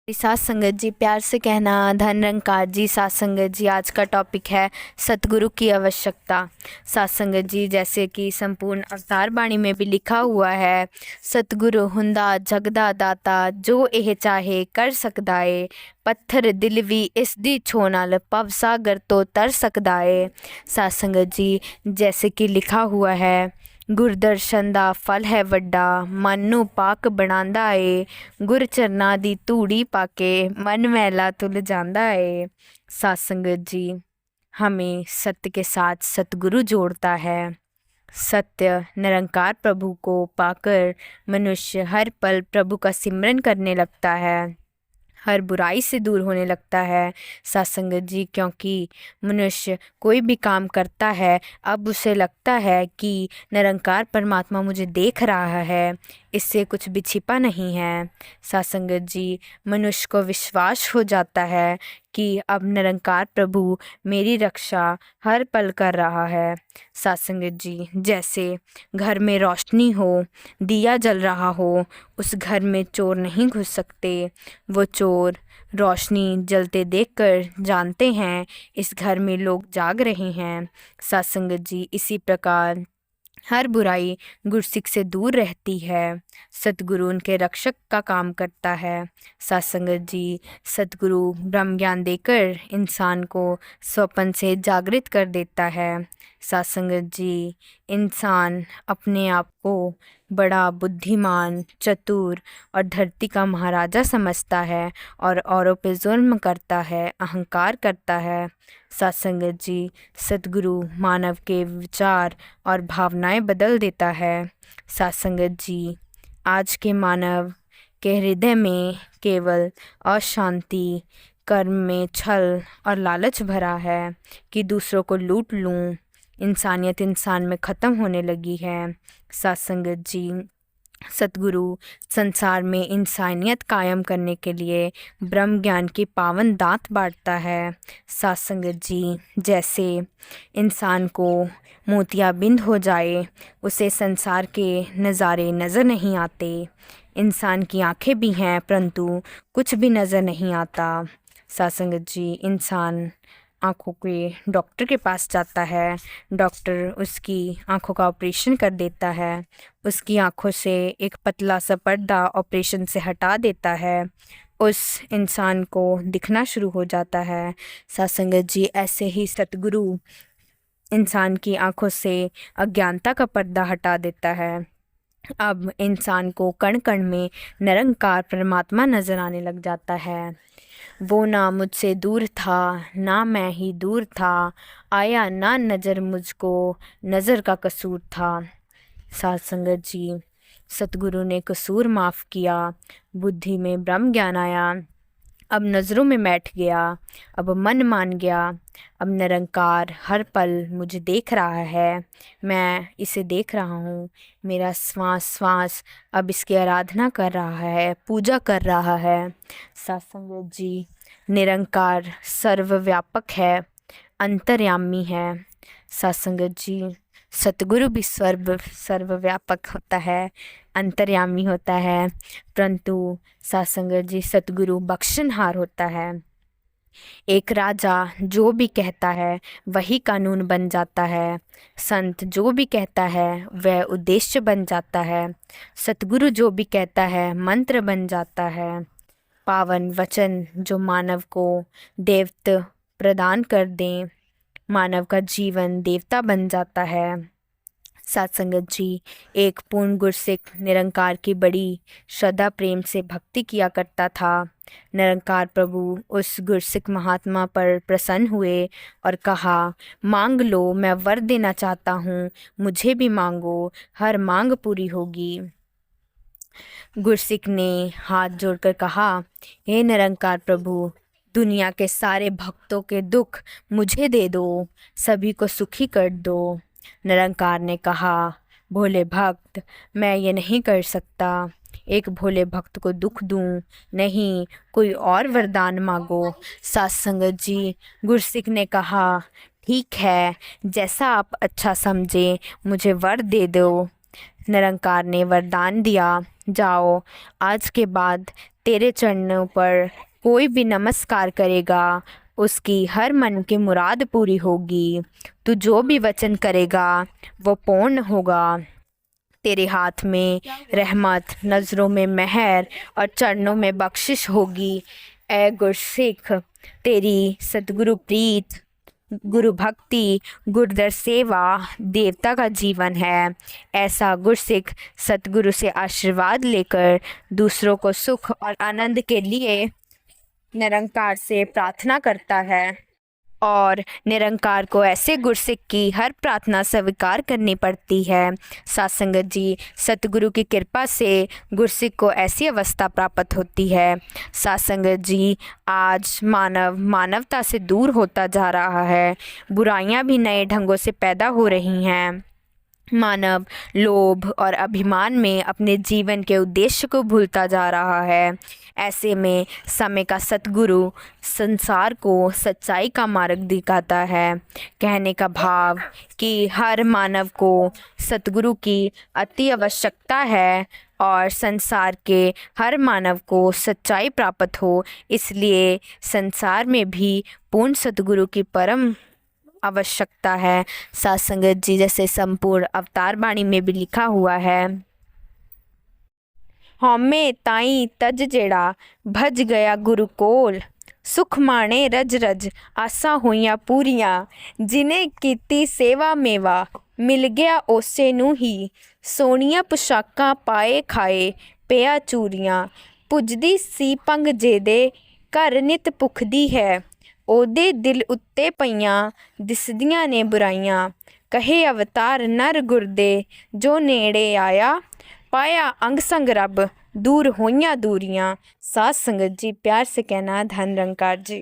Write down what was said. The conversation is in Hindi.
सात संगत जी, प्यार से कहना धन निरंकार जी। सात संगत जी, आज का टॉपिक है सतगुरु की आवश्यकता। सात संगत जी, जैसे कि संपूर्ण अवतार बाणी में भी लिखा हुआ है, सतगुरु हुंदा जगदा दाता, जो एह चाहे कर सकदा है। पत्थर दिल भी इस दी छो नाल, पव सागर तो तर सकदा है। सात संगत जी, जैसे कि लिखा हुआ है, गुरदर्शन दा फल है वड्डा, मन नू पाक बनांदा ਏ। गुर चरना दी धूड़ी पाके, मन मैला धुल जांदा ਏ। सात संगत जी, हमें सत्य के साथ सतगुरु जोड़ता है। सत्य निरंकार प्रभु को पाकर मनुष्य हर पल प्रभु का सिमरन करने लगता है, हर बुराई से दूर होने लगता है। सत्संगत जी, क्योंकि मनुष्य कोई भी काम करता है, अब उसे लगता है कि निरंकार परमात्मा मुझे देख रहा है, इससे कुछ भी छिपा नहीं है। सत्संगत जी, मनुष्य को विश्वास हो जाता है कि अब निरंकार प्रभु मेरी रक्षा हर पल कर रहा है। सत्संगत जी, जैसे घर में रोशनी हो, दिया जल रहा हो, उस घर में चोर नहीं घुस सकते। वो चोर रोशनी जलते देखकर जानते हैं इस घर में लोग जाग रहे हैं। सत्संगत जी, इसी प्रकार हर बुराई गुरसिक से दूर रहती है। सतगुरु उनके रक्षक का काम करता है। सत्संगत जी, सतगुरु ब्रह्म ज्ञान देकर इंसान को स्वप्न से जागृत कर देता है। सत्संगत जी, इंसान अपने आप को बड़ा बुद्धिमान, चतुर और धरती का महाराजा समझता है और औरों पे जुल्म करता है, अहंकार करता है। सत्संगत जी, सतगुरु मानव के विचार और भावनाएं बदल देता है। सत्संगत जी, आज के मानव के हृदय में केवल अशांति, कर्म में छल और लालच भरा है कि दूसरों को लूट लूं। इंसानियत इंसान में ख़त्म होने लगी है। सत्संगत जी, सतगुरु संसार में इंसानियत कायम करने के लिए ब्रह्म ज्ञान की पावन दात बांटता है। सत्संगत जी, जैसे इंसान को मोतियाबिंद हो जाए, उसे संसार के नज़ारे नज़र नहीं आते। इंसान की आंखें भी हैं परंतु कुछ भी नज़र नहीं आता। सत्संगत जी, इंसान आँखों के डॉक्टर के पास जाता है, डॉक्टर उसकी आँखों का ऑपरेशन कर देता है, उसकी आँखों से एक पतला सा पर्दा ऑपरेशन से हटा देता है, उस इंसान को दिखना शुरू हो जाता है। सत्संगत जी, ऐसे ही सतगुरु इंसान की आँखों से अज्ञानता का पर्दा हटा देता है। अब इंसान को कण कण में निरंकार परमात्मा नजर आने लग जाता है। वो ना मुझसे दूर था, ना मैं ही दूर था, आया ना नज़र मुझको, नज़र का कसूर था। सत्संगत जी, सतगुरु ने कसूर माफ़ किया, बुद्धि में ब्रह्म ज्ञान आया, अब नज़रों में बैठ गया, अब मन मान गया, अब निरंकार हर पल मुझे देख रहा है, मैं इसे देख रहा हूँ। मेरा श्वास श्वास अब इसकी आराधना कर रहा है, पूजा कर रहा है। सत्संगत जी, निरंकार सर्वव्यापक है, अंतर्यामी है। सत्संगत जी, सतगुरु भी सर्वव्यापक होता है, अंतर्यामी होता है, परंतु सत्संगत जी, सतगुरु बख्शनहार होता है। एक राजा जो भी कहता है वही कानून बन जाता है, संत जो भी कहता है वह उद्देश्य बन जाता है, सतगुरु जो भी कहता है मंत्र बन जाता है। पावन वचन जो मानव को देवत्व प्रदान कर दें, मानव का जीवन देवता बन जाता है। सत्संगत जी, एक पूर्ण गुरसिक निरंकार की बड़ी श्रद्धा प्रेम से भक्ति किया करता था। निरंकार प्रभु उस गुरसिक महात्मा पर प्रसन्न हुए और कहा, मांग लो, मैं वर देना चाहता हूँ, मुझे भी मांगो, हर मांग पूरी होगी। गुरसिक ने हाथ जोड़कर कहा, हे निरंकार प्रभु, दुनिया के सारे भक्तों के दुख मुझे दे दो, सभी को सुखी कर दो। निरंकार ने कहा, भोले भक्त, मैं ये नहीं कर सकता, एक भोले भक्त को दुख दूं, नहीं, कोई और वरदान मांगो। सत्संगत जी, गुरसिक ने कहा, ठीक है, जैसा आप अच्छा समझे, मुझे वर दे दो। निरंकार ने वरदान दिया, जाओ, आज के बाद तेरे चरणों पर कोई भी नमस्कार करेगा उसकी हर मन की मुराद पूरी होगी। तू जो भी वचन करेगा वो पूर्ण होगा। तेरे हाथ में रहमत, नज़रों में मेहर और चरणों में बख्शिश होगी। ए गुरसिख, तेरी सतगुरु प्रीत, गुरु भक्ति, गुरुदर सेवा देवता का जीवन है। ऐसा गुरसिख सतगुरु से आशीर्वाद लेकर दूसरों को सुख और आनंद के लिए निरंकार से प्रार्थना करता है और निरंकार को ऐसे गुरसिख की हर प्रार्थना स्वीकार करनी पड़ती है। साथ संगत जी, सतगुरु की कृपा से गुरसिख को ऐसी अवस्था प्राप्त होती है। साथ संगत जी, आज मानव मानवता से दूर होता जा रहा है। बुराइयां भी नए ढंगों से पैदा हो रही हैं। मानव लोभ और अभिमान में अपने जीवन के उद्देश्य को भूलता जा रहा है। ऐसे में समय का सतगुरु संसार को सच्चाई का मार्ग दिखाता है। कहने का भाव कि हर मानव को सतगुरु की अति आवश्यकता है और संसार के हर मानव को सच्चाई प्राप्त हो, इसलिए संसार में भी पूर्ण सतगुरु की परम आवश्यकता है। साथ संगत जी, जैसे संपूर्ण अवतार बाणी में भी लिखा हुआ है, हौमे ताई तज जेड़ा भज गया गुरु कोल, सुख माणे रज रज आसा होइयां पूरियां, जिन्हें कीती सेवा मेवा मिल गया ओसे नूं ही, सोनिया पोशाकां पाए खाए पिया चूरियां, पुजदी सी पंग जेदे घर नित भुखदी है, ਉਹਦੇ ਦਿਲ ਉੱਤੇ ਪਈਆਂ ਦਿਸਦੀਆਂ ਨੇ ਬੁਰਾਈਆਂ, ਕਹੇ ਅਵਤਾਰ ਨਰ ਗੁਰਦੇ ਜੋ ਨੇੜੇ ਆਇਆ, पाया अंग संग रब दूर होइयां दूरियां। साथ संगत जी, प्यार से कहना धन निरंकार जी।